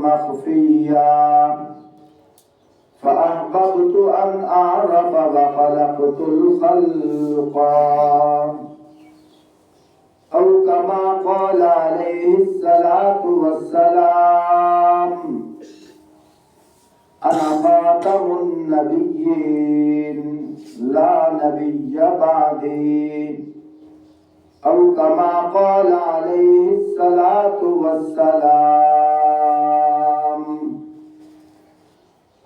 مخفيا فأحببت أن أعرف وخلقت الخلق، أو كما قال عليه الصلاة والسلام: أنا خاتم النبيين لا نبي بعدي، أو كما قال عليه الصلاة والسلام: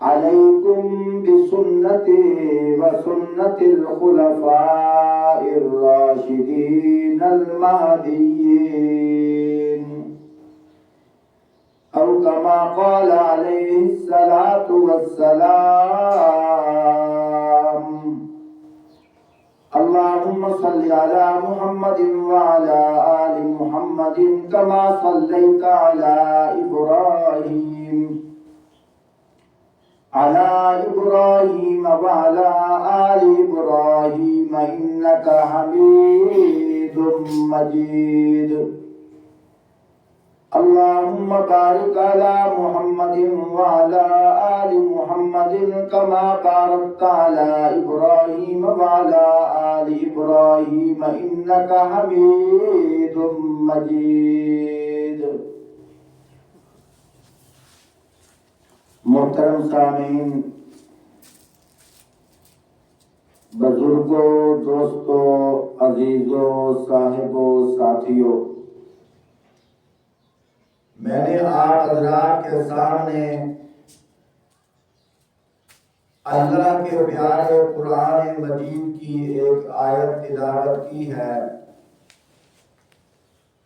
عليكم بسنتي وسنة الخلفاء الراشدين المهديين، أو كما قال عليه الصلاة والسلام: اللهم صل على محمد وعلى آل محمد كما صليت على إبراهيم وعلى آل إبراهيم إنك حميد مجيد. اللهم بارك على محمد وعلى آل محمد كما باركت على إبراهيم وعلى آل إبراهيم إنك حميد مجيد. محترم سامعین، بزرگوں، دوستوں، عزیزوں، صاحبوں، ساتھیوں، میں نے آپ حضرات کے سامنے اللہ کے پیارے قرآن مجید کی ایک آیت تلاوت کی ہے۔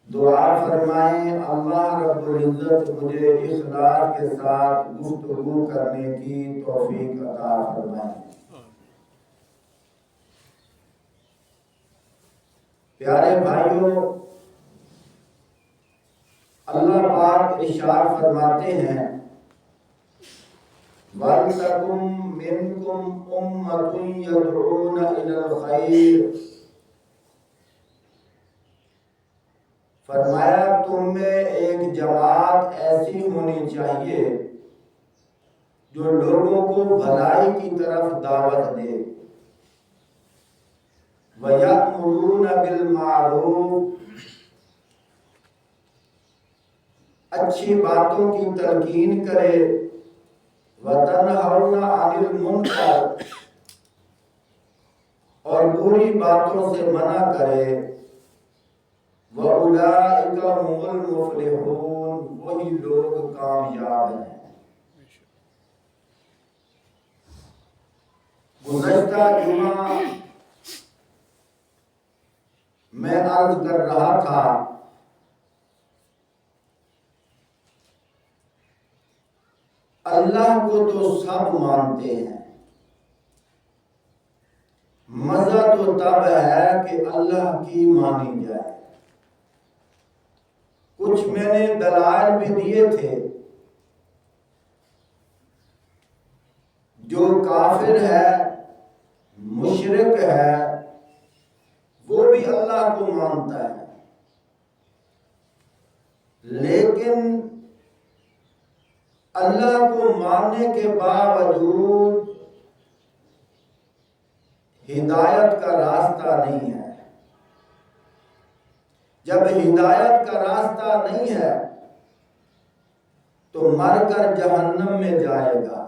دعا فرمائیں اللہ رب العزت مجھے اخلاص کے ساتھ گفتگو کرنے کی توفیق عطا فرمائیں۔ پیارے بھائیوں، اللہ پاک ارشاد فرماتے ہیں: وَلْتَكُن مِّنكُمْ أُمَّةٌ يَدْعُونَ إِلَى الْخَيْرِ، فرمایا تم میں ایک جماعت ایسی ہونی چاہیے جو لوگوں کو بھلائی کی طرف دعوت دے، وَيَأْمُرُونَ بِالْمَعْرُوفِ، اچھی باتوں کی تلقین کرے، وَتَنْهَوْنَ عَنِ الْمُنکَرِ، اور بری باتوں سے منع کرے، وَأُولَئِكَ هُمُ الْمُفْلِحُونَ، وہی لوگ کامیاب ہیں۔ گزشتہ جمعہ میں عرض کر رہا تھا اللہ کو تو سب مانتے ہیں، مزہ تو تب ہے کہ اللہ کی مانی جائے۔ کچھ میں نے دلائل بھی دیے تھے، جو کافر ہے، مشرک ہے، وہ بھی اللہ کو مانتا ہے، لیکن اللہ کو ماننے کے باوجود ہدایت کا راستہ نہیں ہے۔ جب ہدایت کا راستہ نہیں ہے تو مر کر جہنم میں جائے گا۔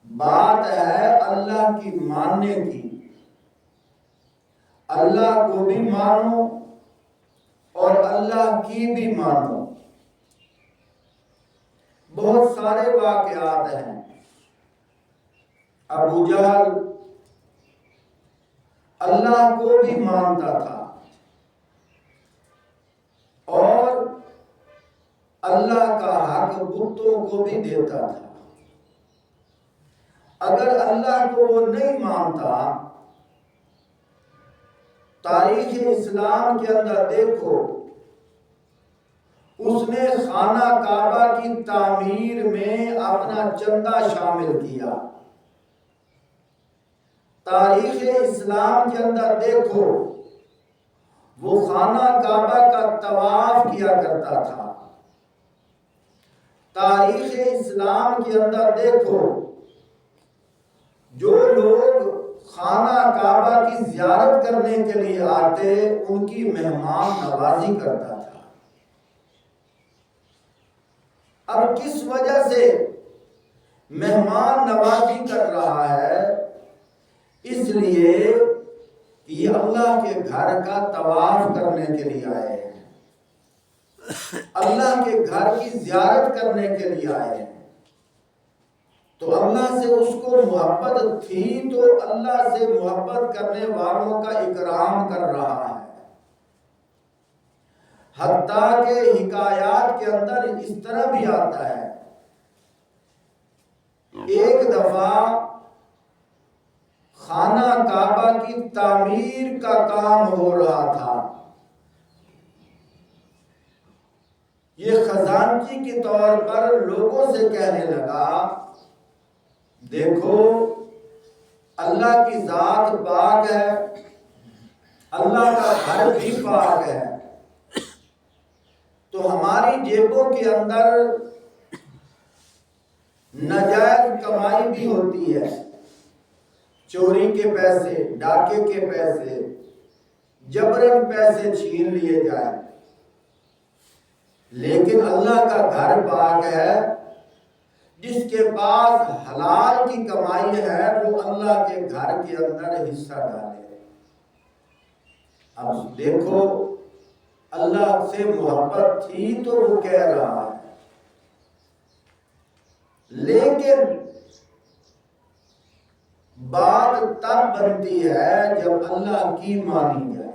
بات ہے اللہ کی ماننے کی، اللہ کو بھی مانو اور اللہ کی بھی مانو۔ بہت سارے واقعات ہیں۔ ابو جہل اللہ کو بھی مانتا تھا اور اللہ کا حق بتوں کو بھی دیتا تھا۔ اگر اللہ کو وہ نہیں مانتا، تاریخ اسلام کے اندر دیکھو، اس نے خانہ کعبہ کی تعمیر میں اپنا چندہ شامل کیا۔ تاریخ اسلام کے اندر دیکھو، وہ خانہ کعبہ کا طواف کیا کرتا تھا، تاریخ اسلام کے اندر دیکھو، جو لوگ خانہ کعبہ کی زیارت کرنے کے لیے آتے ان کی مہمان نوازی کرتا تھا۔ اب کس وجہ سے مہمان نوازی کر رہا ہے؟ اس لیے کہ یہ اللہ کے گھر کا طواف کرنے کے لیے آئے ہیں، اللہ کے گھر کی زیارت کرنے کے لیے آئے ہیں، تو اللہ سے اس کو محبت تھی، تو اللہ سے محبت کرنے والوں کا اکرام کر رہا ہے۔ حتیٰ کہ حکایات کے اندر اس طرح بھی آتا ہے، ایک دفعہ خانہ کعبہ کی تعمیر کا کام ہو رہا تھا، یہ خزانچی کے طور پر لوگوں سے کہنے لگا، دیکھو اللہ کی ذات پاک ہے، اللہ کا گھر بھی پاک ہے، تو ہماری جیبوں کے اندر ناجائز کمائی بھی ہوتی ہے، چوری کے پیسے، ڈاکے کے پیسے، جبرن پیسے چھین لیے جائیں، لیکن اللہ کا گھر پاک ہے، جس کے پاس حلال کی کمائی ہے وہ اللہ کے گھر کے اندر حصہ ڈالے۔ اب دیکھو اللہ سے محبت تھی تو وہ کہہ رہا ہے، لیکن بات تب بنتی ہے جب اللہ کی مانی جائے۔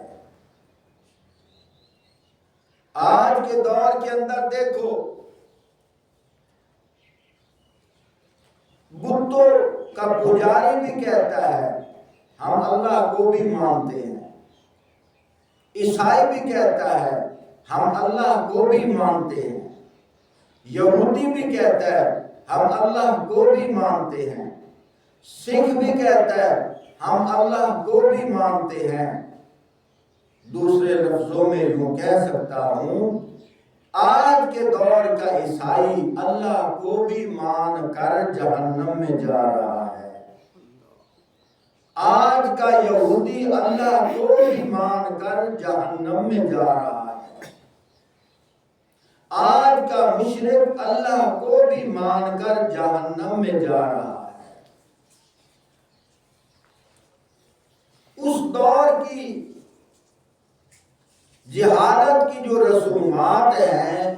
آج کے دور کے اندر دیکھو، بتوں کا پجاری بھی کہتا ہے ہم اللہ کو بھی مانتے ہیں، عیسائی بھی کہتا ہے ہم اللہ کو بھی مانتے ہیں، یہودی بھی کہتا ہے ہم اللہ کو بھی مانتے ہیں، سکھ بھی کہتا ہے ہم اللہ کو بھی مانتے ہیں۔ دوسرے لفظوں میں یوں کہہ سکتا ہوں، آج کے دور کا عیسائی اللہ کو بھی مان کر جہنم میں جا رہا ہے، آج کا یہودی اللہ کو بھی مان کر جہنم میں جا رہا ہے، آج کا مشرک اللہ کو بھی مان کر جہنم میں جا رہا ہے۔ اس دور کی جہالت کی جو رسومات ہیں،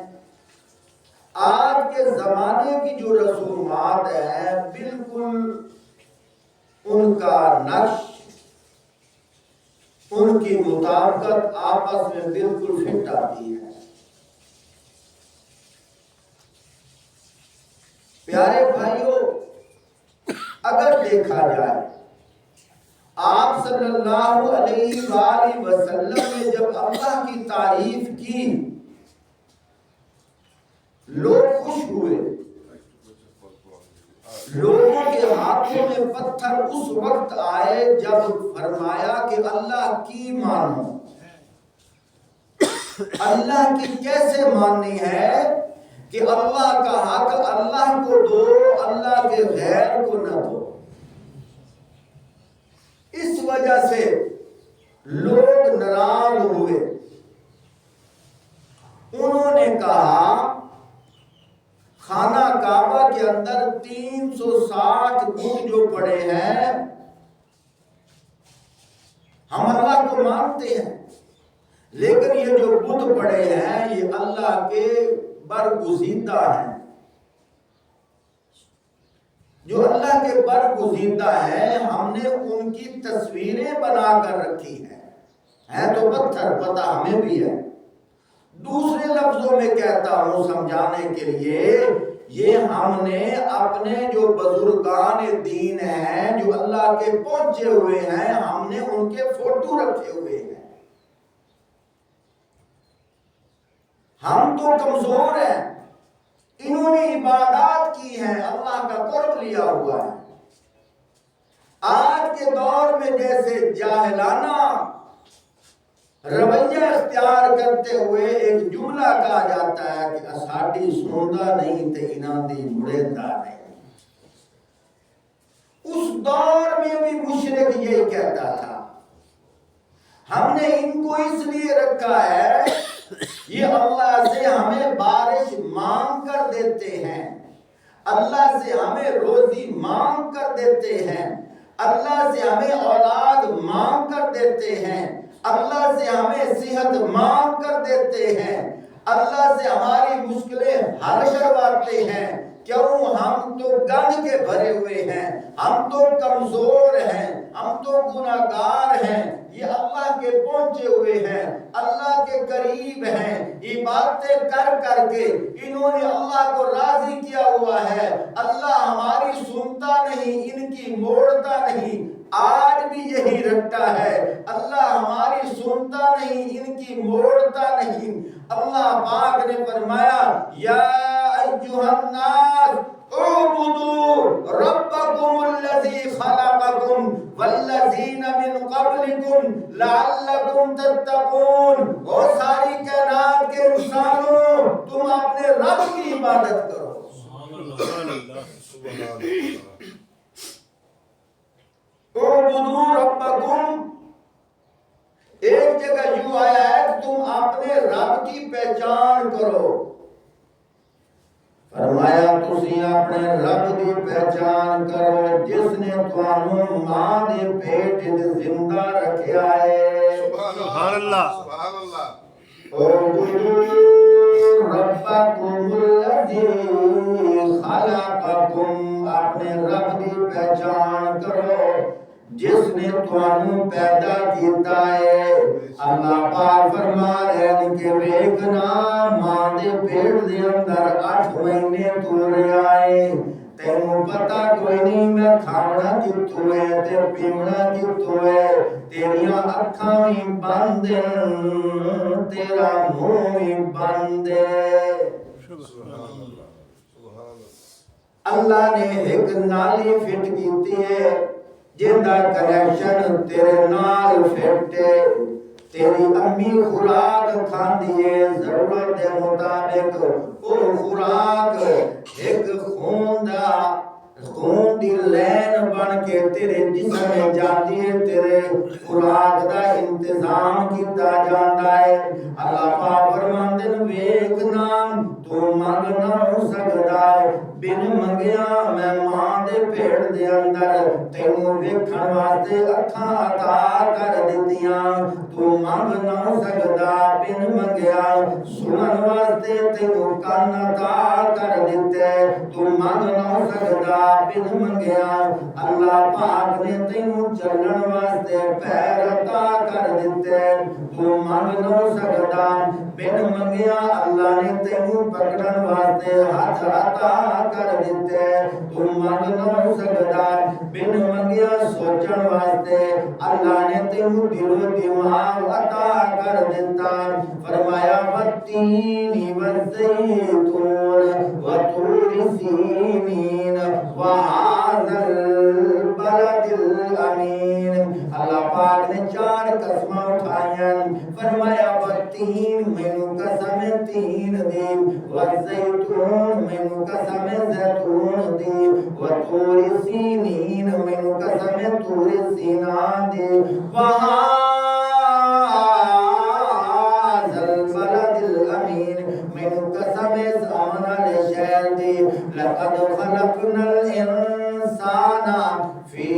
آج کے زمانے کی جو رسومات ہیں، بالکل ان کا نقش، ان کی مطابقت آپس میں بالکل فٹ آتی ہے۔ پیارے بھائیوں، اگر دیکھا جائے آپ صلی اللہ علیہ وآلہ وسلم نے جب اللہ کی تعریف کی، لوگ خوش ہوئے، لوگوں کے ہاتھوں میں پتھر اس وقت آئے جب فرمایا کہ اللہ کی مانو۔ اللہ کی کیسے ماننی ہے کہ اللہ کا حق اللہ کو دو، اللہ کے غیر کو نہ دو۔ اس وجہ سے لوگ ناراض ہوئے، انہوں نے کہا خانہ کعبہ کے اندر 360 بت جو پڑے ہیں، ہم اللہ کو مانتے ہیں، لیکن یہ جو بت پڑے ہیں یہ اللہ کے برگزیدہ ہیں، جو اللہ کے برگزیدہ ہیں، ہم نے ان کی تصویریں بنا کر رکھی ہیں تو پتھر، پتہ ہمیں بھی ہے۔ دوسرے لفظوں میں کہتا ہوں سمجھانے کے لیے، یہ ہم نے اپنے جو بزرگان دین ہیں، جو اللہ کے پہنچے ہوئے ہیں، ہم نے ان کے فوٹو رکھے ہوئے ہیں۔ ہم تو کمزور ہیں، انہوں نے عبادات کی ہیں، اللہ کا قرب لیا ہوا ہے۔ آج کے دور میں جیسے جاہلانہ رویہ اختیار کرتے ہوئے ایک جملہ کہا جاتا ہے کہ اساڈی سندا نہیں تے انہاں دی مڑیندا نہیں۔ اس دور میں بھی مشرک یہی کہتا تھا، ہم نے ان کو اس لیے رکھا ہے یہ اللہ سے ہمیں بارش مانگ کر دیتے ہیں، اللہ سے ہمیں روزی مانگ کر دیتے ہیں، اللہ سے ہمیں اولاد مانگ کر دیتے ہیں، اللہ سے ہمیں صحت مانگ کر دیتے ہیں، اللہ سے ہماری مشکلیں حل کرواتے ہیں۔ کیوں؟ ہم تو گند کے بھرے ہوئے ہیں، ہم تو کمزور ہیں، ہم تو گناہگار ہیں، یہ اللہ کے پہنچے ہوئے ہیں، اللہ کے قریب ہیں، عبادتیں کر کر کے انہوں نے اللہ کو راضی کیا ہوا ہے۔ اللہ ہماری سنتا نہیں، ان کی موڑتا نہیں، آج بھی یہی رکھتا ہے، اللہ ہماری سنتا نہیں، ان کی موڑتا نہیں۔ اللہ پاک نے فرمایا یا ایھا الناس اعبدوا ربکم الذی خلقکم والذین من قبلکم لعلکم تتقون۔ او ساری کائنات کے انسانوں، تم اپنے رب کی عبادت کرو۔ سبحان اللہ سبحان اللہ۔ اعبدوا ربکم، ایک جگہ یوں آیا ہے کہ تم اپنے رب کی پہچان کرو۔ فرمایا تسی اپنے رب کی پہچان کرو جس نے تانوں ماں دے پیٹ وچ زندہ رکھیا ہے۔ سبحان اللہ سبحان اللہ۔ اعبدوا ربکم الذی خلقکم، اپنے رب کی پہچان کرو جس نے تانوں پیدا کیتا ہے۔ اللہ پاک فرما رہے ہیں کہ ویکھنا ماں دے پیٹ دے اندر 8 مہینے تو رہیا ہے، تینوں پتہ کوئی نہیں میں کھانا کتوں ہے تے پیونا کتوں ہے، تیریاں اکھاں بھی بند ہیں، تیرا منہ بھی بند ہے۔ اللہ نے ایک نالی فٹ کیتی ہے جندا کنیکشن تیرے نال فٹ ہے، تیری امی خوراک کھاندی ہے ضرورت دے مطابق، او خوراک ایک خون دی لین بن کے تیرے جسم میں جاتی ہے، تیرے خوراک دا انتظام کیتا جاندا ہے۔ اللہ پاک فرماندے نے ویکھنا تو منگ نہ ہو سکدا، بن منگیا میں ماں دے پیٹ دے اندر تینوں ویکھن واسطے اکھاں عطا کر دتیاں، تو منگ نہ ہو سکدا، بن منگیا سنن واسطے تینوں کان عطا کر دتے، تو منگ نہ ہو سکدا، بن منگیا اللہ پاک نے تینوں چلن واسطے پیر عطا کر دتے، تو منگ نہ ہو سکدا، بن منگیا اللہ نے تینوں پکڑن واسطے ہاتھ عطا کر دتے، تو منگ نہ ہو سکدا، بن منگیا سوچن واسطے اللہ نے تینوں دل و دماغ عطا کر دیتا۔ فرمایا والتین والزیتون وطور سینین وہذا البلد الامین۔ اللہ پاک نے 4 قسمیں اٹھائیاں، فرمایا والتین مینوں قسم تین دی، والزیتون مینوں قسم زیتون دی، وطور سینین مینوں قسم طور سینا دی، وہذا البلد الامین مینوں قسم آمن والے شہر دی۔ لقد خلقنا الانسان فی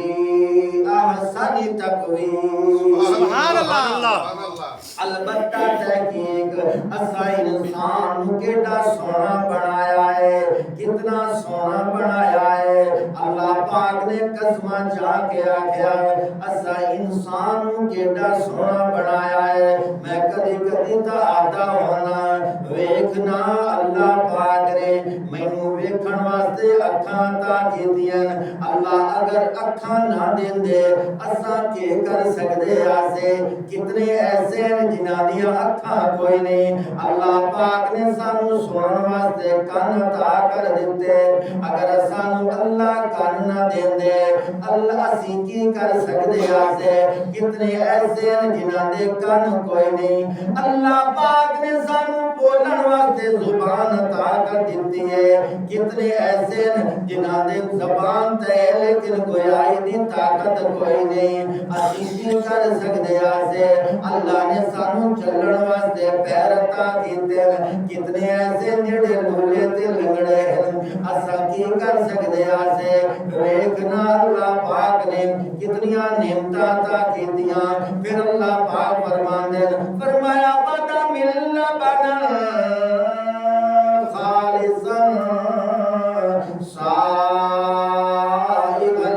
احسن تقویم۔ سبحان اللہ۔ البتہ تحقیق اسا انسان کیڑا سونا بنایا ہے، کتنا سونا بنایا ہے۔ اللہ پاک نے قسمہ چا کے آکھیا اسا انسان کیڑا سونا بنایا ہے۔ میں کدی کدی تا آتا ہونا ویکھنا اللہ پاک نے مینوں ویکھن واسطے واسطے اکھاں عطا کیتیاں اللہ اگر اکھاں نہ دیندے اساں کے کر سکدے آسے کتنے ایسے ہیں جنہاں دیاں اکھاں کوئی نہیں اللہ پاک نے سانو سنن واسطے کان عطا کر دتے اگر سانو اللہ کان نہ دیندے اللہ اسی کی کر سکدے آسے کتنے ایسے ہیں جنہاں دے کان کوئی نہیں اللہ پاک نے سانو بولن واسطے زبان عطا کر دیتی ہے کتنے ایسے ہیں جنہاں دے زبان تے لیکن کوئی آئی دی طاقت کوئی نہیں اسی کی کر سکدے آسے اللہ نے سانو چلن واسطے پیر عطا کیتے کتنے ایسے جڑے لولے تے لنگڑے ہیں اساں کی کر سکدے آسے ویکھنا اللہ پاک نے کتنیاں نعمتاں عطا کیتیاں پھر اللہ پاک فرماندے فرمایا وَدَ مِن لَبَنٍ خَالِصًا صَائِغًا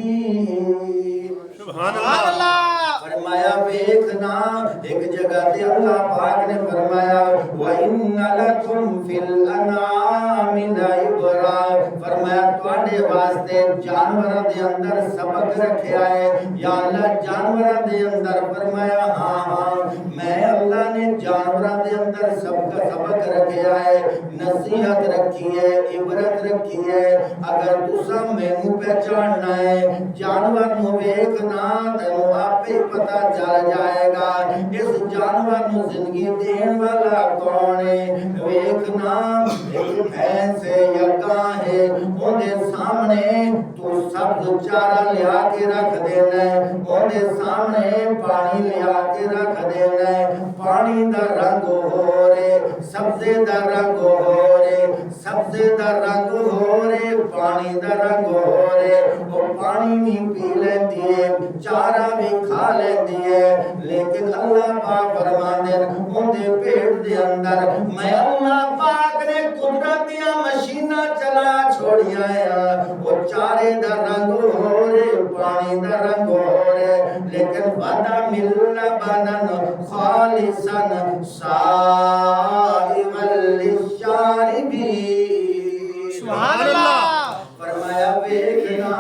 لِلشَّارِبِينَ سبحان اللہ فرمایا ویکھنا ایک جگہ تے اللہ پاک نے فرمایا وَإِنَّ لَكُمْ فِي الْأَنْعَامِ لَعِبْرَةً فرمایا تواڈے واسطے جانوراں دے اندر سبق رکھیا ہے یا اللہ جانوراں دے اندر فرمایا ہاں ہاں میں اللہ نے جانوراں دے اندر سبق رکھیا ہے نصیحت رکھی ہے عبرت رکھی ہے اگر تساں مینوں پہچاننا ہے جانور نو ویکھنا تینوں آپ ہی پتہ چل جائے گا اس جانور نو زندگی دین والا کون ہے ویکھنا ایک بھینس ہے یا گاں ہے اودے سامنے تو سبز چارہ لیا کے رکھ دینا ہے اودے سامنے پانی لیا کے رکھ دینا ہے پانی دا رنگ ہو رے سبزے دا رنگ ہو رے سبزے دا رنگ ہو رے پانی دا رنگ ہو رے وہ پانی بھی پی لیندی ہے چارہ بھی کھا لیندی ہے لیکن اللہ پاک فرماندے ان دے پیٹ دے اندر میں اللہ پاک نے قدرتیاں مشیناں چلا چھوڑیاں ہیں وہ چارے دا رنگ ہو رے پانی دا رنگ ہو رے لیکن وَدَ مِن لَبَنٍ خَالِصًا صَائِغًا لِلشَّارِبِينَ سبحان اللہ فرمایا ویکھنا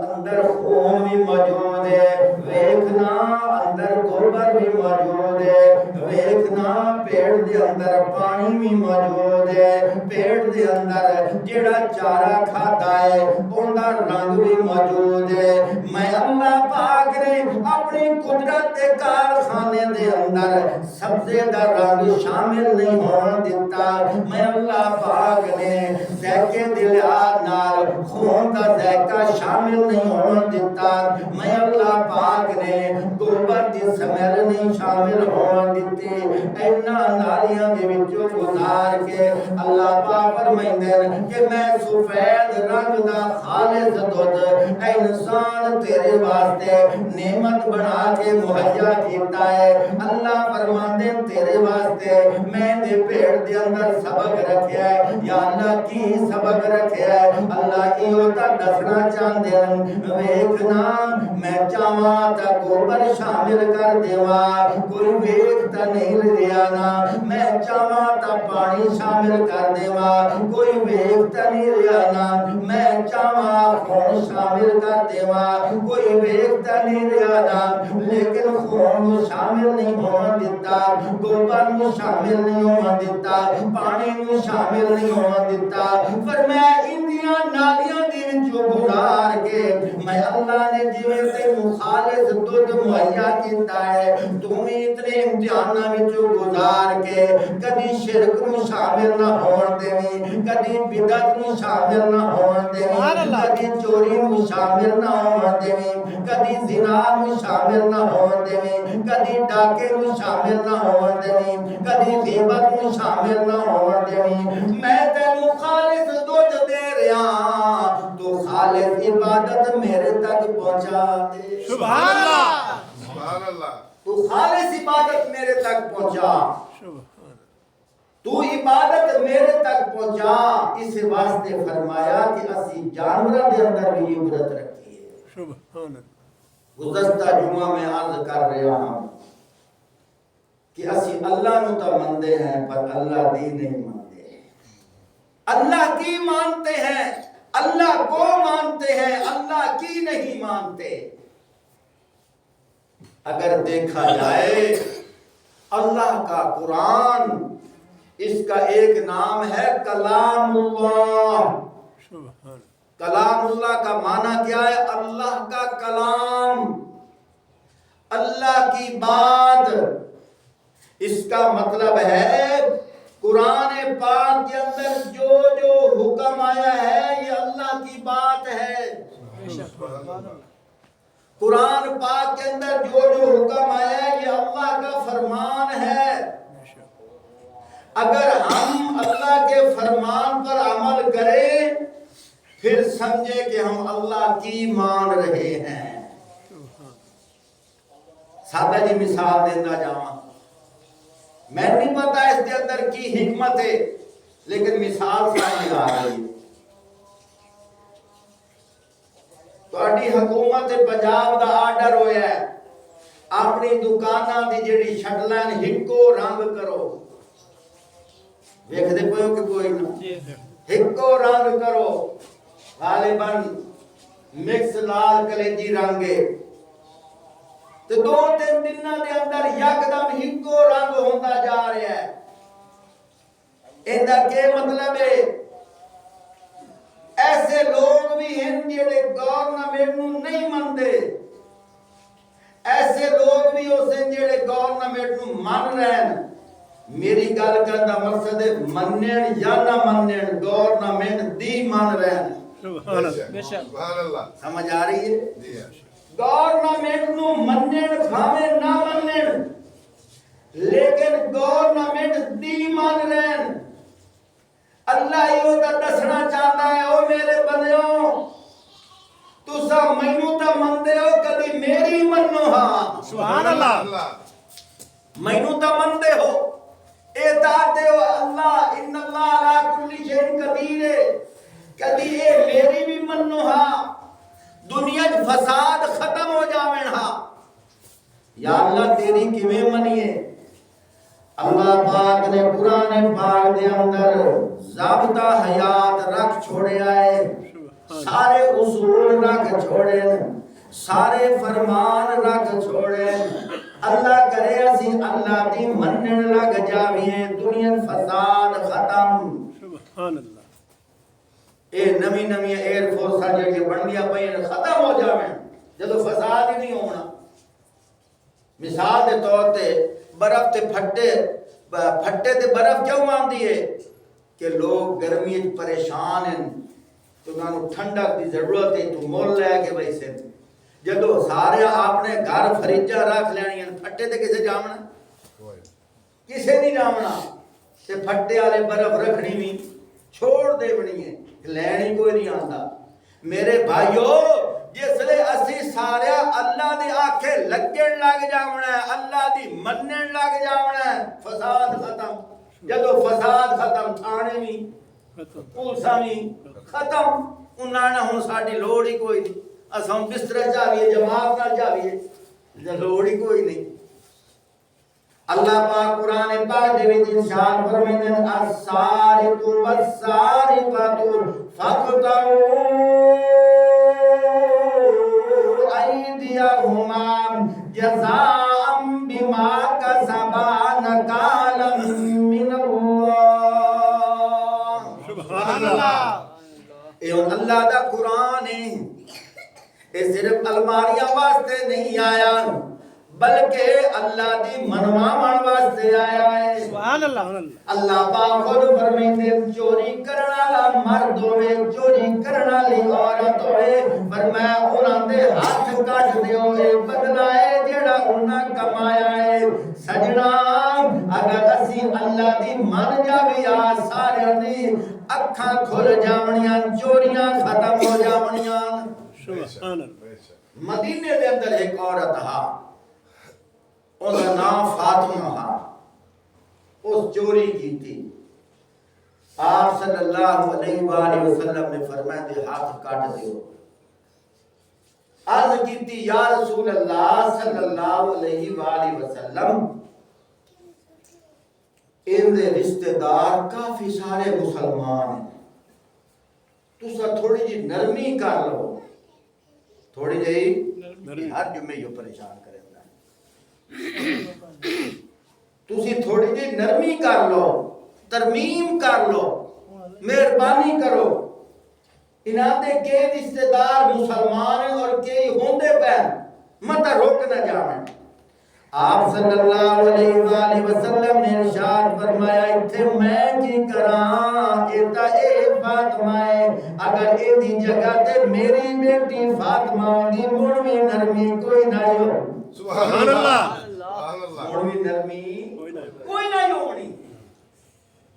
اندر خون بھی موجود ہے ویکھنا اندر گوبر بھی موجود ہے ویکھنا پیٹ دے اندر پانی بھی موجود ہے پیٹ دے اندر جڑا چارہ کھاتا ہے اوندا رنگ بھی موجود ہے میں اللہ پاک نے اپنی قدرت دے کارخانے دے اندر سبزے دا رنگ شامل نہیں ہون دیتا میں اللہ پاک نے ذائقے دے لحاظ نال خون دا ذائقہ شامل نہیں ہون دیتا میں اللہ پاک نے گوبر دی سمیل نہیں شامل ہون دیتی اینا نالیاں دے وچوں گزار کے اللہ پاک فرمائندے کہ میں سفید رنگ دا خالص دودھ اے انسان تیرے واسطے نعمت بنا کے مہیا کیتا ہے اللہ فرماندے تیرے واسطے میں دے پیٹ دے اندر سبق رکھیا ہے یا اللہ کی سبق رکھیا ہے اللہ ایو تا دسنا چاہندے ہیں ویکھنا میں چاہواں تا گوبر شامل کر دیواں کوئی ویکھ تا نہیں رہیا نا میں چاہواں تا پانی شامل کر دیواں کوئی ویکھ تا نہیں رہیا نا میں چاہواں خون شامل کر دیواں کوئی ویکھ تا نہیں رہیا نا لیکن خون شامل نہیں ہون دیتا گوبر نو شامل نہیں ہون دیتا پانی نو شامل نہیں ہون دیتا فرمایا اندیاں نالیاں دے وچوں گزار کے میں اللہ نے جویں تینوں خالص دودھ مہیا کیتا ہے تم اتنے امتحاناں وچوں گزار کے کدی شرک نو شامل نہ ہون دیویں کدی بدعت نو شامل نہ ہون دیویں کدی چوری نو شامل نہ ہون دیویں کدی زنا نو شامل نہ ہون دیویں کدی ڈاکے نو شامل نہ ہون دیویں کدی غیبت نو شامل نہ ہون دیویں میں تینوں خالص دودھ دے رہا تو خالص عبادت میرے تک پہنچا دے سبحان اللہ سبحان اللہ تو خالص عبادت میرے تک پہنچا تو عبادت میرے تک پہنچا اس واسطے فرمایا کہ اسی جانوراں دے اندر بھی عبرت رکھی ہے سبحان اللہ گزشتہ جمعہ میں عرض کر رہا ہوں کہ اسی اللہ نو تا مندے ہیں پر اللہ دی نہیں مندے اللہ کی مانتے ہیں، اللہ کو مانتے ہیں، اللہ کی نہیں مانتے۔ اگر دیکھا جائے اللہ کا قرآن، اس کا ایک نام ہے کلام اللہ۔ سبحان کلام اللہ کا معنی کیا ہے؟ اللہ کا کلام، اللہ کی بات۔ اس کا مطلب ہے قرآن پاک کے اندر جو جو حکم آیا ہے یہ اللہ کی بات ہے۔ قرآن پاک کے اندر جو جو حکم آیا ہے یہ اللہ کا فرمان ہے۔ اگر ہم اللہ کے فرمان پر عمل کریں پھر سمجھے کہ ہم اللہ کی مان رہے ہیں۔ سادہ جی مثال دینا جاواں، میں نہیں پتا اس کے اندر کی حکمت ہے لیکن مثال سامنے آ رہی ہے۔ تہاڈی حکومت پنجاب دا آرڈر ہویا ہے اپنی دکاناں دی جڑی شٹ لائن ہکو رنگ کرو، ویکھدے پئے ہو کہ کوئی نہ؟ ہکو رنگ کرو، غالباً مکس لال کلیجی رنگے، تو 2-3 دنوں دے اندر یکدم ہکو رنگ ہوندا جا رہا ہے۔ ایندا کیا مطلب ہے؟ ایسے لوگ بھی ہیں جڑے گورنمنٹ نو نہیں مندے، ایسے لوگ بھی ہوسن جڑے گورنمنٹ نو من رہے ہیں۔ میری گل کرن دا مقصد ہے منن یا نہ منن، گورنمنٹ دی من رہے ہیں۔ سبحان اللہ سمجھ آ رہی ہے؟ گورنمنٹ نو منن بھاوے نہ منن لیکن گورنمنٹ دی من رہے ہیں۔ اللہ یہ دسنا چاہتا ہے، او میرے بندیوں تسا مینوں تے مندے ہو، کدی میری منو ہاں۔ سبحان اللہ مینوں تے مندے ہو، اطاعت ہو اللہ، ان اللہ علی کل شیء قدیر ہے، کدی اے میری بھی منو ہاں، دنیا فساد ختم ہو جاویں ہاں۔ یا اللہ تیری کیویں منیے؟ اللہ پاک نے قرآن پاک دے اندر ضابطہ حیات رکھ چھوڑیا ہے، سارے اصول رکھ چھوڑے، سارے فرمان رکھ چھوڑے۔ اللہ کرے اسی اللہ دی منن لگ جاویں، دنیا فساد ختم۔ سبحان اللہ اے نمی نمی ایئر فورساں جڑیاں بندیاں پئیاں ختم ہو جاویں جدو فساد ہی نہیں ہونا۔ مثال دے طور تے برف تے پھٹے تے برف کیوں آندی ہے کہ لوگ گرمی وچ پریشان ہیں تو انہوں ٹھنڈک دی ضرورت ہے تو مول لے کے ویسے جدو سارے اپنے گھر فریجاں رکھ لینی ہیں، پھٹے تے کسے جامنا؟ کسے نہیں جامنا، تے پھٹے والے برف رکھنی بھی چھوڑ دے بنی ہے، لینی کوئی نہیں آندا۔ میرے بھائیو جس لئے اسی سارے اللہ دی آنکھیں لگن لگ جاونا ہے، اللہ دی منن لگ جاونا ہے، فساد ختم۔ جدو فساد ختم تھانے بھی پولیساں بھی ختم، انہاں نے ہن ساڈی لوڑ ہی کوئی نہیں، اساں بستر جاویے جماعت نہ جاویے، لوڑ ہی کوئی نہیں۔ اللہ پاک قرآن پاک دے وچ ارشاد فرماتے ہیں السارق والسارقۃ فاقطعوا ایدیہما جزاء بما کسبا نکالا من اللہ۔ سبحان اللہ اے اللہ دا قرآن ہے، اے صرف الماریاں واسطے نہیں آیا بلکہ اللہ دی منواون واسطے آیا ہے۔ سبحان اللہ اللہ پاک خود فرماتے ہیں چوری کرن والا مرد ہوئے، چوری کرن والی عورت ہوئے، فرمایا انہاں دے ہاتھ کٹ دیو، اے بدلہ ہے جڑا انہاں کمایا ہے۔ سجنا اگر اسی اللہ دی من جاویا سارے دی اکھاں کھل جاونیاں، چوریاں ختم ہو جاونیاں۔ سبحان اللہ مدینے دے اندر ایک عورت ہا، ان کا نام فاطمہ ہا، اس چوری کی تھی۔ آپ صلی اللہ علیہ وآلہ وسلم نے فرمایا دے ہاتھ کاٹ دیو۔ عرض کی تھی یا رسول اللہ صلی اللہ علیہ وآلہ وسلم ان دے رشتہ دار کافی سارے مسلمان ہیں. تسا تھوڑی جی نرمی کر لو، تھوڑی جی ہر جمعے یہ پریشان کریں تسی تھوڑی جی نرمی کر لو، ترمیم کر لو، مہربانی کرو. انہاں دے کے رشتہ دار مسلمان ہیں اور کئی ہوندے پہ مت روک نہ جاویں. آپ صلی اللہ علیہ وآلہ وسلم نے ارشاد فرمایا ایتھے میں کی کراں ایتا اے فاطمہ ہے، اگر اے دی جگہ تے میری بیٹی فاطمہ دی مڑوی نرمی کوئی نہ ہو. سبحان اللہ. مڑوی نرمی کوئی نہ ہونی.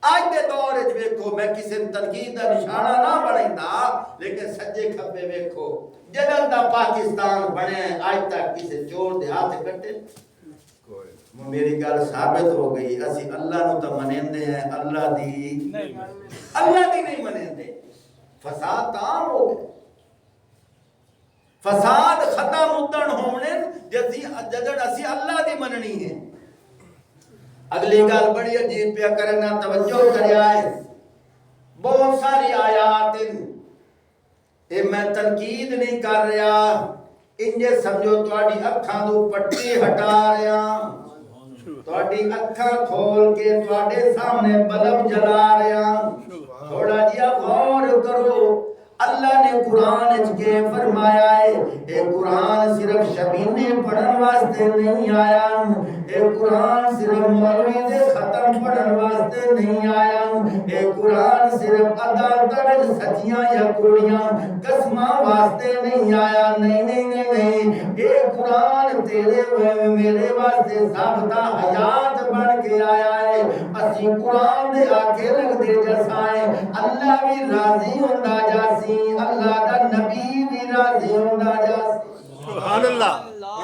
آج دے دور وچ ویکھو، میں کسی تنقید دا نشانہ نہ بنائندا، لیکن سجے کھبے ویکھو جدوں دا پاکستان بنے آج تک کسی چور دے ہاتھ کٹے. میری گل ثابت ہو گئی اسی اللہ نو تو منیندے ہیں، اللہ دی نہیں منیندے. فساد تام ہو گئے، فساد ختم ادن ہونے جدڑ اسی اللہ دی مننی ہے. اگلی گل بڑی عجیب پیا کرنا، توجہ کریا ہے. بہت ساری آیات اے میں تنقید نہیں کر رہا، انجے سمجھو تواڈی اکھاں تو پٹی ہٹا رہا، تواڈی اکھاں کھول کے تواڈے سامنے بلب جلا رہا. تھوڑا جیا غور کرو. اللہ نے قرآن وچ کے فرمایا ہے اے قرآن صرف شبینے پڑھن واسطے نہیں آیا، اے قرآن صرف مولوی دے ختم پڑھن واسطے نہیں آیا، اے قرآن صرف عدالتاں سچیاں یا کوڑیاں قسماں واسطے نہیں آیا. نہیں نہیں نہیں نہیں، اے قرآن تیرے میرے واسطے ضابطہ حیات بن کے آیا ہے. اسی قرآن دے آگے رکھ دے جیسا ہے اللہ بھی راضی ہوندا جاسی، اللہ دا نبی بھی راضی ہوندا جاسی. سبحان اللہ.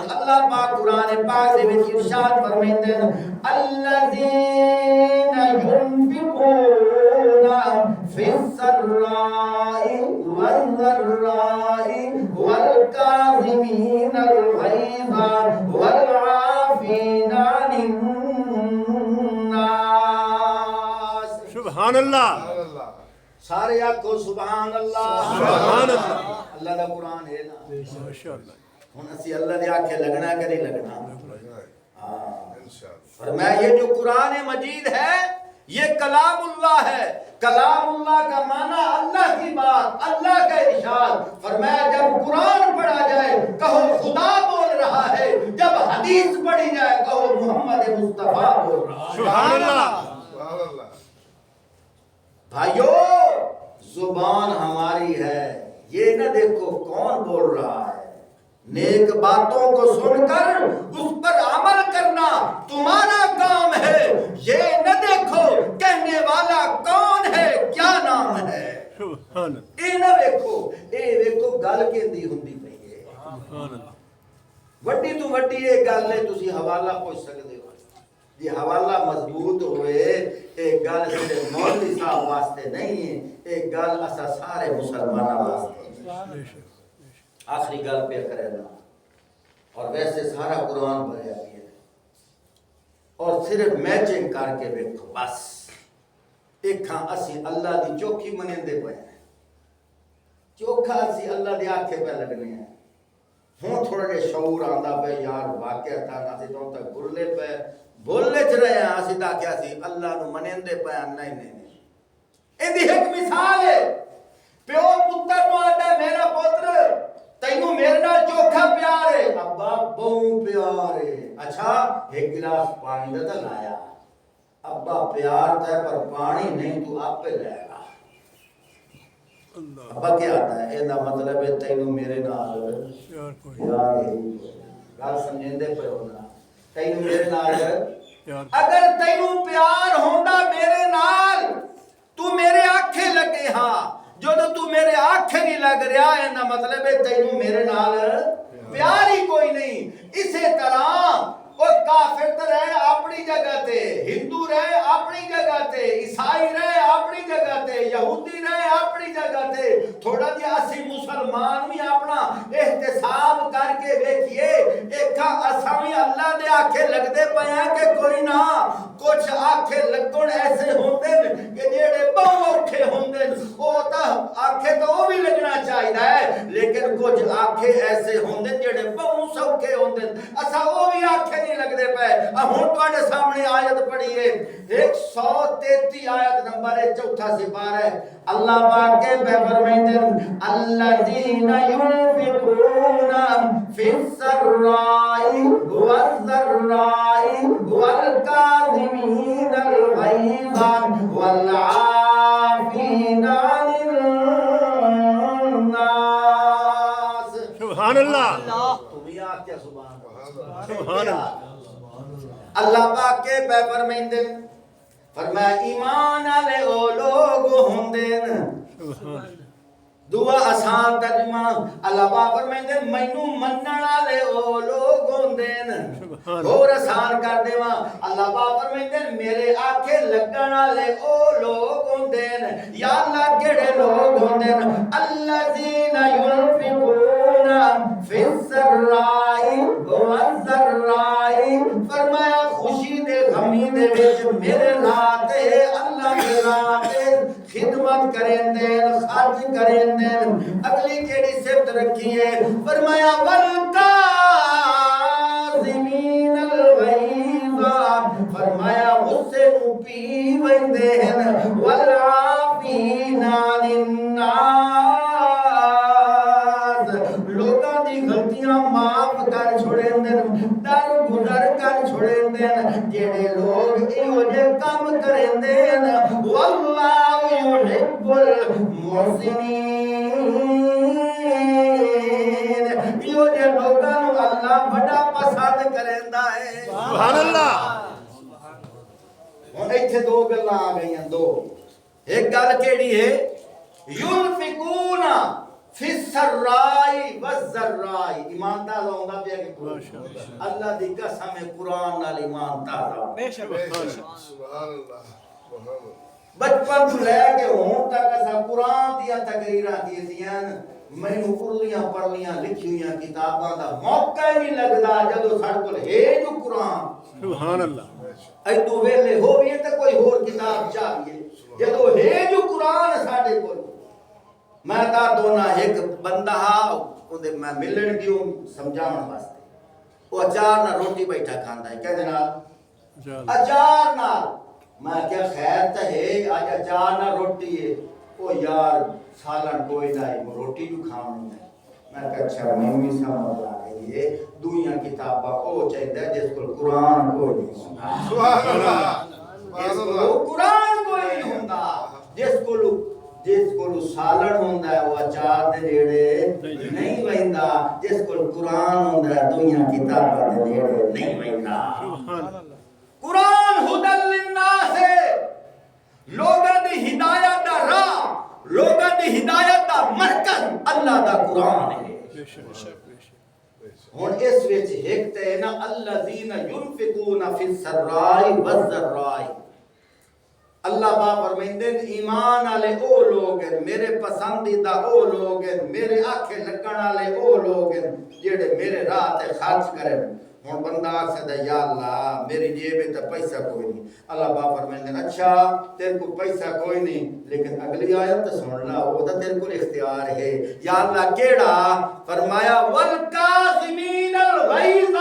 اللہ پاک قرآن پاک دے وچ ارشاد فرماندے ہیں الذین ينفقون فی السراء والضراء والکاظمین الغیظ والعافین عن الناس. سبحان اللہ. سارے آکھو سبحان اللہ. سبحان اللہ. اللہ دا قرآن ہے نا. ماشاءاللہ. ہن اسی اللہ دے آکھے لگنا کہ نہیں لگنا؟ فرمایا یہ جو قرآن مجید ہے یہ کلام اللہ ہے. کلام اللہ کا معنی اللہ کی بات، اللہ کا ارشاد. فرمایا جب قرآن پڑھا جائے کہو خدا بول رہا ہے، جب حدیث پڑھی جائے کہو محمد مصطفیٰ بول رہا ہے. سبحان اللہ. بھائیو زبان ہماری ہے، یہ نہ دیکھو کون بول رہا ہے. نیک باتوں کو سن کر اس پر عمل کرنا تمہارا کام ہے. یہ نہ دیکھو کہنے والا کون ہے، کیا نام ہے. سبحان اللہ. اے نہ دیکھو، اے دیکھو گل کیندی ہوندی پئی ہے. سبحان اللہ. وڈی تو وڈی یہ گل ہے تسی حوالہ پوچھ سکتے ہو. یہ حوالہ مضبوط ہوئے ایک گل صرف مولوی صاحب واسطے نہیں ہے، ایک گل اسا سارے مسلمانوں واسطے. آخری گل پہ کرے نا. اور ویسے سارا قرآن بھریا گیا ہے اور صرف میچنگ کر کے دیکھو بس. ایک اسی اللہ دی چوکھی منیندے پے ہیں، چوکھا اسی اللہ دی آنکھیں پہ لگنے ہیں. ہوں تھوڑا جے شعور آندا پہ یار واقعہ تھا اسی تو تک بھولے پہ بولنے چ رہے ہیں. اسی تا کہ اسی اللہ نو منیندے پے ہیں. نہیں نہیں نہیں، ایندی ایک مثال ہے. پیو پتر نو آندا میرا پتر تینوں میرے نال چوکھا پیار ہے، ابا بہوں پیار ہے. اچھا ایک گلاس پانی دا لایا، ابا پیار تے پر پانی نہیں تو آپ پہ لائے گا. ابا کیا آتا ہے اینا مطلب ہے تینوں میرے نال پیار ہے. گل سمجھندے پے ہونا تینوں میرے نال. اگر تینوں پیار ہوندا میرے نال تو میرے آنکھیں لگے. ہاں جو تو میرے آنکھیں نہیں لگ رہا ہے نا مطلب ہے تینوں میرے نال پیار ہی کوئی نہیں. اسی طرح وہ کافر تو رہے اپنی جگہ تے، ہندو رہے اپنی جگہ تے، عیسائی رہے اپنی جگہ تے، یہودی رہے اپنی جگہ تے تھوڑا جہا اسی مسلمان بھی اپنا احتساب کر کے دیکھیے ایک اساں بھی اللہ دے آکھے لگدے پئے ہیں کہ کوئی نہ کچھ آکھے لگن ایسے ہوندے کہ جڑے بہت اوکھے ہوندے او تا آکھے تو وہ بھی لگنا چاہیے ہے لیکن کچھ آکھے ایسے ہوندے جڑے بہت سوکھے ہوندے اساں وہ بھی آکھے نہیں لگدے پئے ہن تواڈے سامنے آیت پڑھی ہے 133 آیت نمبر 4 سپارہ ہے اللہ پاک کے فرماتے ہیں الذین ينفقون فی السراء والضراء والکاظمین الغیظ والعافین عن الناس سبحان اللہ تمہیں آج کیا سبحان اللہ اللہ پاک کے پیپر میں فرمایا ایمان والے او لوگ ہوندے دعا آسان ترجمہ اللہ پاک فرماندے مینوں منن والے او لوگ ہوندے اور آسان کر دیواں اللہ پاک فرماندے میرے آکھے لگن والے او لوگ ہوندے یا اللہ کیڑے لوگ ہوندے الذین ينفقون فی السراء والضراء فرمایا خوشی دے غمی دے وچ میرے راہ تے اللہ دے راہ تے خدمت کریں دے خرچ کریں دے اگلی کیڑی صفت رکھی ہے فرمایا والکاظمین الغیظ فرمایا غصے نو پی ویندے ہیں والعافین عن الناس لوگاں دی غلطیاں معاف کر چھوڑیں دے در گزر کر چھوڑیں دے جڑے لوگ ایہو جے کام کریں دے واللہ یحب المحسنین ایہو جے لوگاں نو اللہ بڑا پسند کریندا ہے سبحان اللہ ہن ایتھے دو گلاں آ گئیاں دو ایک گل کیڑی ہے ينفقون فی السراء والضراء ایمان تازہ ہوندا پیا کہ اللہ دی قسم ہے قرآن نال ایمان تازہ بے شک سبحان اللہ سبحان اللہ بچپن تو لے کے ہون تک اسا قرآن دیا تقریراں کیتیاں مینوں اردیاں پڑھنیاں لکھیاں کتاباں دا موقع ہی نہیں لگدا جدوں ساڈے کول ہے جو قرآن سبحان اللہ ایتو ویلے ہوئے تے کوئی ہور کتاب چاہیے جدوں ہے جو قرآن ساڈے کول میں تا دونا ایک بندہ اودے میں ملن گیو سمجھاون واسطے او اچار نال روٹی بیٹھا کھاندا ہے کہندے نال اچار نال میں کیا خیر تے ہے اج اچار نال روٹی ہے او یار سالن کوئی نہیں روٹی جو کھاونی ہے میں کہا اچھا میں بھی سمجھ آ گئی ہے دویاں کتاباں او چاہیدا جس کول قرآن کوئی نہیں سبحان اللہ جس کول قرآن کوئی نہیں ہوندا جس کول سالن ہوندا ہے وہ اچار دے نیڑے نہیں ویندا جس کول قرآن ہوندا ہے دویاں کتاباں دے نیڑے نہیں ویندا قرآن ہدی للناس لوگاں دی ہدایت دا راہ لوگاں دی ہدایت دا مرکز اللہ دا قرآن ہے ہن اس وچ ایک تے نا الذین ينفقون فی السراء والضراء اللہ پاک فرماندے ایمان والے او لوگ ہیں میرے پسندیدہ او لوگ ہیں میرے آنکھیں لگن والے او لوگ ہیں جڑے میرے راہ تے خرچ کریں ہن بندہ آکھدا یا اللہ میری جیب میں تے پیسہ کوئی نہیں اللہ پاک فرماندے اچھا تیرے کو پیسہ کوئی نہیں لیکن اگلی آیت تے سن لا او تے تیرے کو اختیار ہے یا اللہ کیڑا فرمایا والکاظمین الغیظ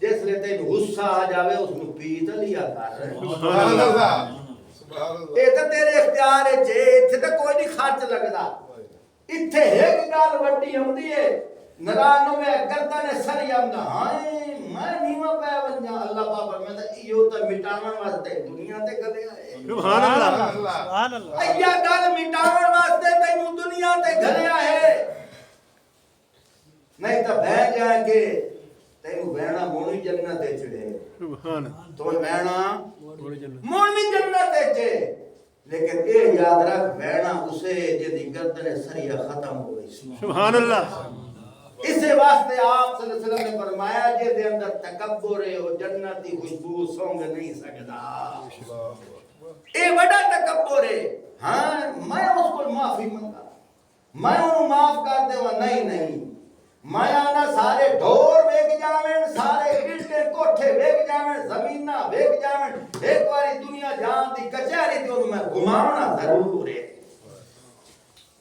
جس لے تینوں غصہ آ جاوے اس نو پی تے لیا کر سبحان اللہ سبحان اللہ اے تے تیرے اختیار ہے جے ایتھے تے کوئی نہیں خرچ لگدا ایتھے ایک گل وڈی ہوندی ہے نرانو میں گردن سر آندا ہائے میں نیواں پے ونجا اللہ پاک فرماتا ایو تے مٹاون واسطے دنیا تے گلیا ہے سبحان اللہ سبحان اللہ ایا گل مٹاون واسطے تینوں دنیا تے گلیا ہے نہیں تے بہ جائیں گے تینوں بہنا مونی جنت تے چڑے سبحان اللہ تو بہنا بڑی جنت مونی جنت تے چے لیکن اے یاد رکھ بہنا اسے جدی گردن سریا ختم ہو گئی سبحان اللہ اسے واسطے آپ صلی اللہ علیہ وسلم نے فرمایا جے دے اندر تکبر ہے وہ جنت دی خوشبو سونگ نہیں سکدا اے بڑا تکبر ہے ہاں میں انہوں معاف کر دے وہ نہیں میں آنا سارے ڈھور ویک جاویں سارے بلڈنگ کوٹھے ویک جاویں زمینہ ویک جاویں ایک باری دنیا جان دی کچہری تے انہوں میں گھماونا ضرور ہے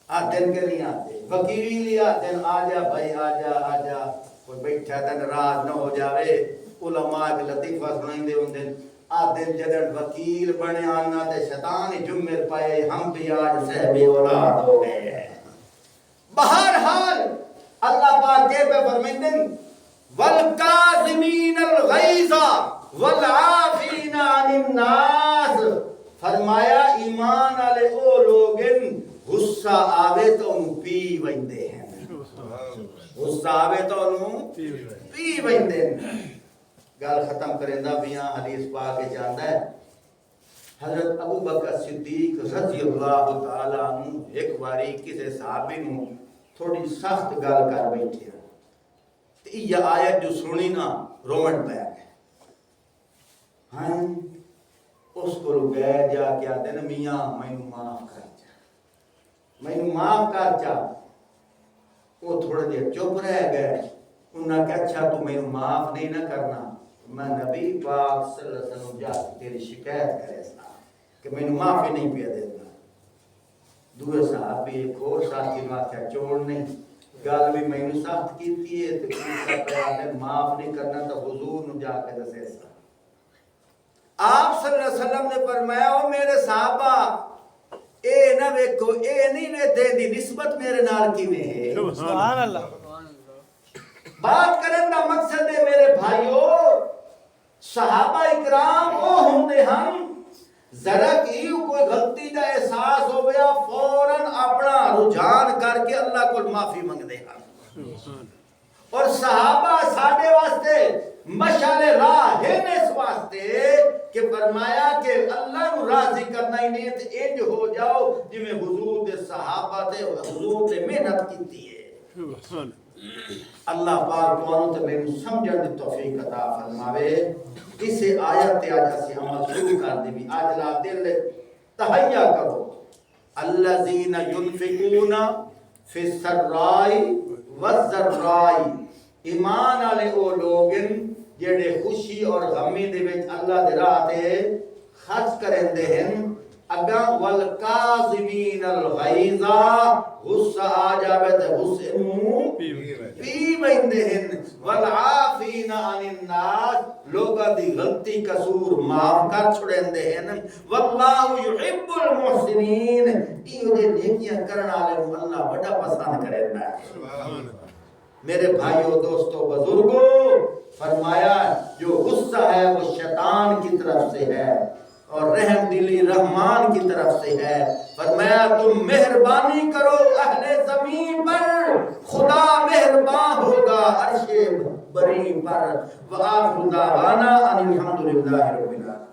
آدھن کے نہیں آتے وکیلی آدھن آجا بھائی آجا کوئی بیٹھا تن رات نہ ہو جاوے علماء کے لطیفہ سنائیں دے ان دن آدھن جدن وکیل بنے آنا تے شیطان جمر پائے ہم بھی آج صحبی اولاد ہو گئے ہیں بہرحال اللہ پاک کے پہ فرمیندن والکاظمین الغیظ والعافین عن الناس فرمایا ایمان والے او لوگن غصہ آوے تو انہوں پی ویندے ہیں غصہ آوے تو انہوں پی ویندے ہیں گال ختم کرندہ بیاں حدیث پاک کے جاندہ ہے حضرت ابو بکر صدیق رضی اللہ تعالیٰ عنہ ایک باری کسے صحابی نوں تھوڑی سخت گال کر بیٹھے ہیں تو یہ آیت جو سنی نا رومن پہ ہے ہاں اس کو گئے جا کے آتے نا میاں میں معاف کر چا وہ تھوڑے دیر چپ رہ گئے انہوں نے کہا اچھا تو میں معاف نہیں نہ کرنا میں نبی پاک صلی اللہ علیہ وسلم جا تیری شکایت کرے سا کہ میں معافی نہیں پیا دیتا دوے صحابی ایک اور ساتھی واقعہ چھوڑ نہیں گل بھی میں نے سخت کیتی ہے تو کیسا پیار معاف نہیں کرنا تو حضور نو جا کے دسے سا آپ صلی اللہ علیہ وسلم نے فرمایا او میرے صحابہ اے نہ ویکھو اے نہیں وے دے دی نسبت میرے نال کیویں ہے سبحان اللہ بات کرن دا مقصد ہے میرے بھائیو صحابہ اکرام او ہوندے ہم ذرا کی کوئی غلطی دا احساس ہو گیا فوراً اپنا رجحان کر کے اللہ کو معافی منگ دے ہم اور صحابہ ساڈے واسطے مشعل راہ ہے اس واسطے کہ فرمایا کہ اللہ کو راضی کرنا ہی نہیں تے انج ہو جاؤ جویں حضور دے صحابہ تے حضور نے محنت کیتی ہے اللہ پاک کو تے میں سمجھن دی توفیق عطا فرماوے اس آیت تے اج اسی عمل شروع کر دی اج لا دل تہیا کرو الذین ينفقون فی السراء والضراء ایمان والے او لوگن جڑے خوشی اور غمی دے وچ اللہ دے راہ تے خرچ کریندے ہیں اگا والکاظمین الغیظ غصہ آ جاوے تے غصے نوں پی ویندے ہیں والعافین عن الناس لوگاں دی غلطی قصور معاف کر چھڑیندے ہیں واللہ یحب المحسنین ایو دے نیکیاں کرن والے نوں اللہ بڑا پسند کریندا ہے میرے بھائیوں دوستوں بزرگوں فرمایا جو غصہ ہے وہ شیطان کی طرف سے ہے اور رحم دلی رحمان کی طرف سے ہے فرمایا تم مہربانی کرو اہل زمین پر خدا مہربان ہوگا عرش بری پر وآخر دعوانا ان الحمدللہ رب العالمین